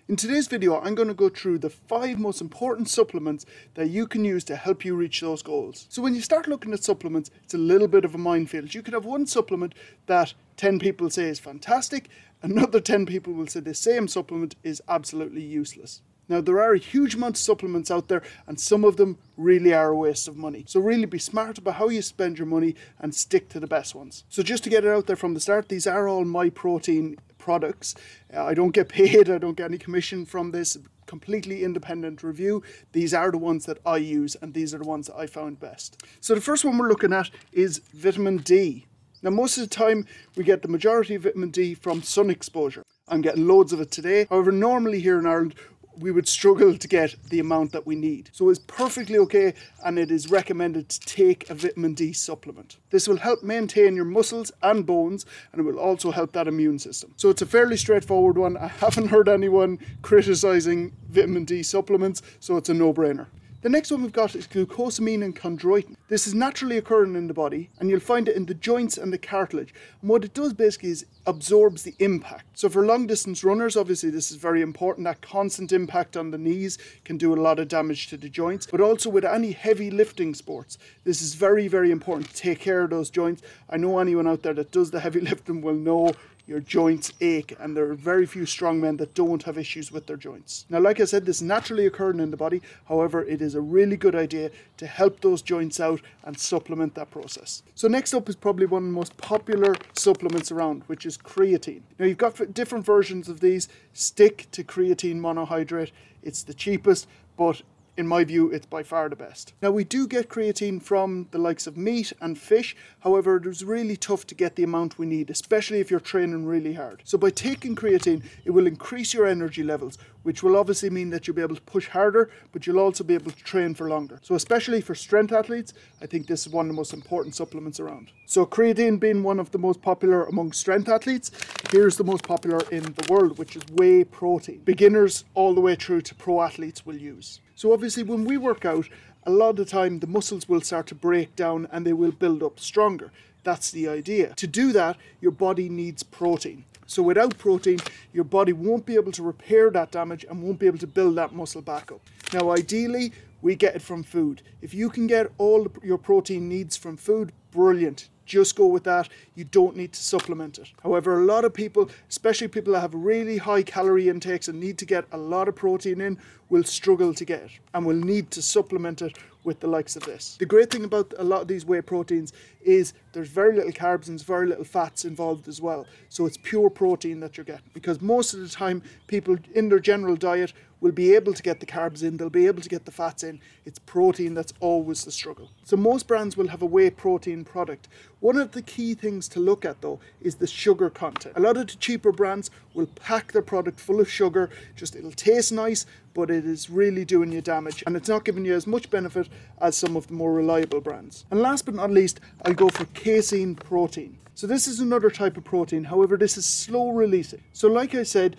In today's video, I'm going to go through the 5 most important supplements that you can use to help you reach those goals. So when you start looking at supplements, it's a little bit of a minefield. You could have one supplement that 10 people say is fantastic, another 10 people will say the same supplement is absolutely useless. Now, there are a huge amount of supplements out there, and some of them really are a waste of money. So really be smart about how you spend your money and stick to the best ones. So just to get it out there from the start, these are all Whey Protein products. I don't get paid, I don't get any commission from this. Completely independent review. These are the ones that I use, and these are the ones that I found best. So the first one we're looking at is vitamin D. Now, most of the time we get the majority of vitamin D from sun exposure. I'm getting loads of it today. However, normally here in Ireland, we would struggle to get the amount that we need. So it's perfectly okay, and it is recommended to take a vitamin D supplement. This will help maintain your muscles and bones, and it will also help that immune system. So it's a fairly straightforward one. I haven't heard anyone criticizing vitamin D supplements, so it's a no-brainer. The next one we've got is Glucosamine Chrondroitin. This is naturally occurring in the body, and you'll find it in the joints and the cartilage. And what it does basically is absorbs the impact. So for long distance runners, obviously this is very important. That constant impact on the knees can do a lot of damage to the joints, but also with any heavy lifting sports, this is very, very important to take care of those joints. I know anyone out there that does the heavy lifting will know your joints ache, and there are very few strongmen that don't have issues with their joints. Now, like I said, this is naturally occurring in the body. However, it is a really good idea to help those joints out and supplement that process. So next up is probably one of the most popular supplements around, which is creatine. Now, you've got different versions of these. Stick to creatine monohydrate. It's the cheapest, but in my view, it's by far the best. Now, we do get creatine from the likes of meat and fish. However, it is really tough to get the amount we need, especially if you're training really hard. So by taking creatine, it will increase your energy levels, which will obviously mean that you'll be able to push harder, but you'll also be able to train for longer. So especially for strength athletes, I think this is one of the most important supplements around. So creatine being one of the most popular among strength athletes, here's the most popular in the world, which is Whey Protein. Beginners all the way through to pro athletes will use. So obviously when we work out, a lot of the time the muscles will start to break down and they will build up stronger. That's the idea. To do that, your body needs protein. So without protein, your body won't be able to repair that damage and won't be able to build that muscle back up. Now, ideally, we get it from food. If you can get all your protein needs from food, brilliant. Just go with that. You don't need to supplement it. However, a lot of people, especially people that have really high calorie intakes and need to get a lot of protein in, will struggle to get it and will need to supplement it with the likes of this. The great thing about a lot of these whey proteins is there's very little carbs and very little fats involved as well. So it's pure protein that you're getting, because most of the time people in their general diet will be able to get the carbs in, they'll be able to get the fats in. It's protein that's always the struggle. So most brands will have a whey protein product. One of the key things to look at though is the sugar content. A lot of the cheaper brands will pack their product full of sugar, just it'll taste nice, but it is really doing you damage, and it's not giving you as much benefit as some of the more reliable brands. And last but not least, I'll go for Casein Protein. So this is another type of protein, however this is slow releasing. So like I said,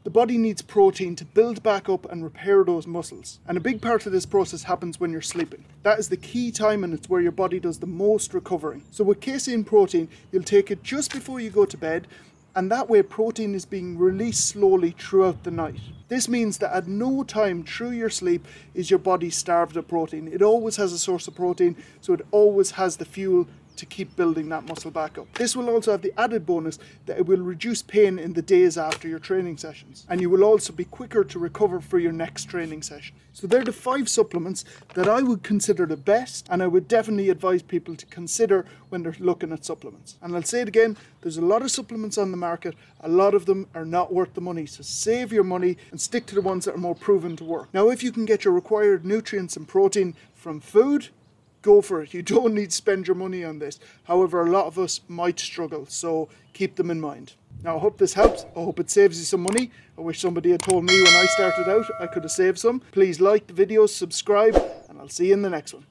the body needs protein to build back up and repair those muscles. And a big part of this process happens when you're sleeping. That is the key time, and it's where your body does the most recovering. So with Casein Protein, you'll take it just before you go to bed, and that way protein is being released slowly throughout the night. This means that at no time through your sleep is your body starved of protein. It always has a source of protein, so it always has the fuel to keep building that muscle back up. This will also have the added bonus that it will reduce pain in the days after your training sessions, and you will also be quicker to recover for your next training session. So they're the 5 supplements that I would consider the best, and I would definitely advise people to consider when they're looking at supplements. And I'll say it again, there's a lot of supplements on the market, a lot of them are not worth the money, so save your money and stick to the ones that are more proven to work. Now, if you can get your required nutrients and protein from food, go for it. You don't need to spend your money on this. However, a lot of us might struggle, so keep them in mind. Now, I hope this helps. I hope it saves you some money. I wish somebody had told me when I started out I could have saved some. Please like the video, subscribe, and I'll see you in the next one.